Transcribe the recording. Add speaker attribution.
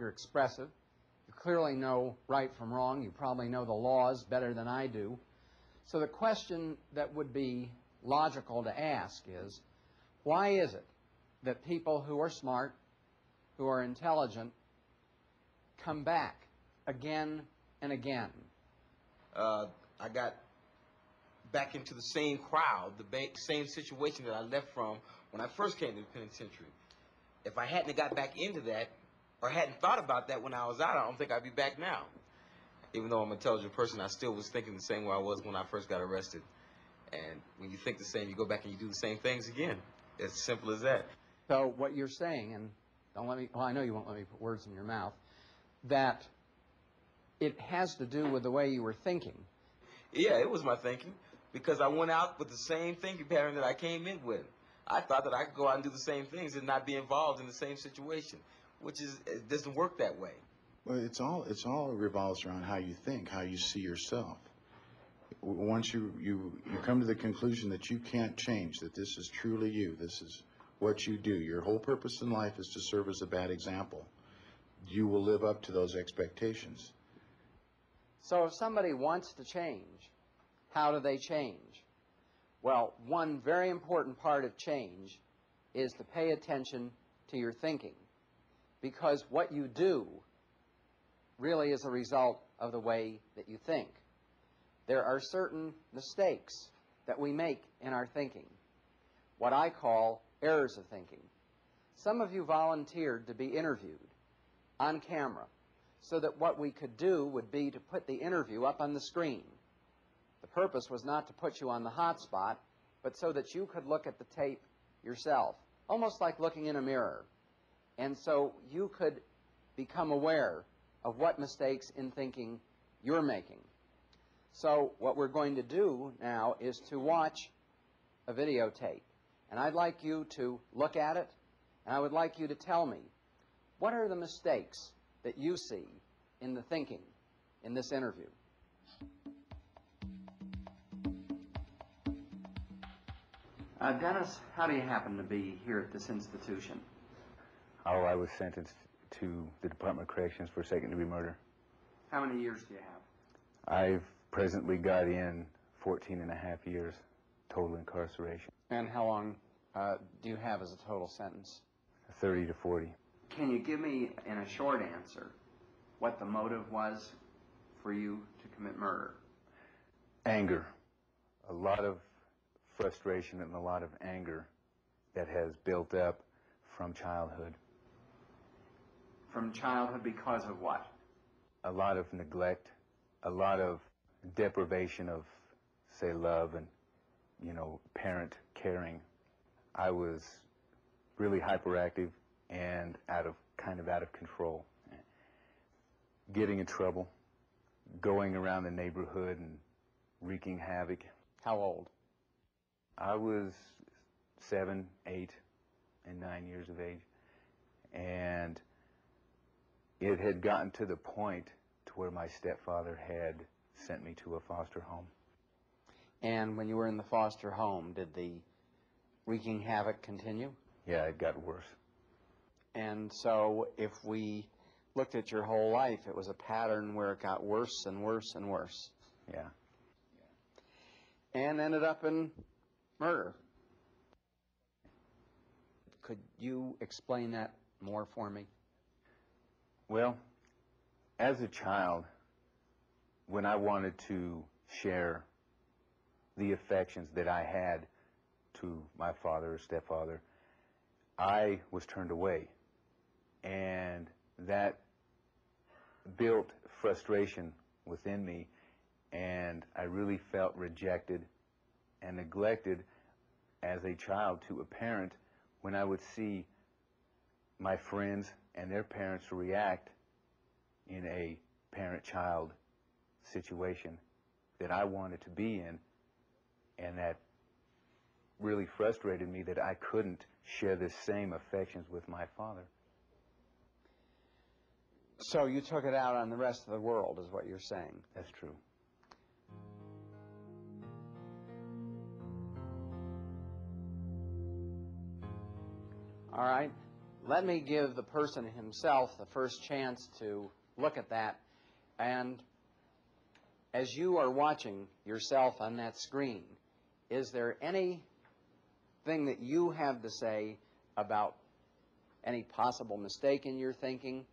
Speaker 1: You're expressive. You clearly know right from wrong. You probably know the laws better than I do. So the question that would be logical to ask is, why is it that people who are smart, who are intelligent, come back again and again?
Speaker 2: I got back into the same crowd, the same situation that I left from when I first came to the penitentiary. If I hadn't got back into that, or hadn't thought about that when I was out, I don't think I'd be back now. Even though I'm an intelligent person, I still was thinking the same way I was when I first got arrested. And when you think the same, you go back and you do the same things again. It's as simple as that.
Speaker 1: So what you're saying, and don't let me, well, I know you won't let me put words in your mouth, that it has to do with the way you were thinking.
Speaker 2: Yeah, it was my thinking, because I went out with the same thinking pattern that I came in with. I thought that I could go out and do the same things and not be involved in the same situation, which is, it doesn't work that way.
Speaker 3: Well, it's all revolves around how you think, how you see yourself. Once you come to the conclusion that you can't change, that this is truly you, this is what you do, your whole purpose in life is to serve as a bad example, you will live up to those expectations.
Speaker 1: So if somebody wants to change, how do they change? Well, one very important part of change is to pay attention to your thinking, because what you do really is a result of the way that you think. There are certain mistakes that we make in our thinking, what I call errors of thinking. Some of you volunteered to be interviewed on camera so that what we could do would be to put the interview up on the screen. The purpose was not to put you on the hot spot, but so that you could look at the tape yourself, almost like looking in a mirror. And so you could become aware of what mistakes in thinking you're making. So what we're going to do now is to watch a videotape. And I'd like you to look at it, and I would like you to tell me, what are the mistakes that you see in the thinking in this interview? Dennis, how do you happen to be here at this institution?
Speaker 4: Oh, I was sentenced to the Department of Corrections for second-degree murder.
Speaker 1: How many years do you have?
Speaker 4: I've presently got in 14 and a half years total incarceration.
Speaker 1: And how long do you have as a total sentence?
Speaker 4: 30 to 40.
Speaker 1: Can you give me, in a short answer, what the motive was for you to commit murder?
Speaker 4: Anger. A lot of frustration and a lot of anger that has built up from childhood.
Speaker 1: From childhood because of what?
Speaker 4: A lot of neglect, a lot of deprivation of, say, love and, parent caring. I was really hyperactive and kind of out of control. Getting in trouble, going around the neighborhood and wreaking havoc.
Speaker 1: How old?
Speaker 4: I was 7, 8, and 9 years of age. And it had gotten to the point to where my stepfather had sent me to a foster home.
Speaker 1: And when you were in the foster home, did the wreaking havoc continue?
Speaker 4: Yeah, it got worse.
Speaker 1: And so if we looked at your whole life, it was a pattern where it got worse and worse and worse.
Speaker 4: Yeah.
Speaker 1: And ended up in murder. Could you explain that more for me?
Speaker 4: Well, as a child, when I wanted to share the affections that I had to my father or stepfather, I was turned away. And that built frustration within me, and I really felt rejected and neglected as a child to a parent when I would see my friends and their parents react in a parent-child situation that I wanted to be in, and that really frustrated me that I couldn't share the same affections with my father.
Speaker 1: So you took it out on the rest of the world, is what you're saying?
Speaker 4: That's true.
Speaker 1: All right. let me give the person himself the first chance to look at that. And as you are watching yourself on that screen, is there anything that you have to say about any possible mistake in your thinking,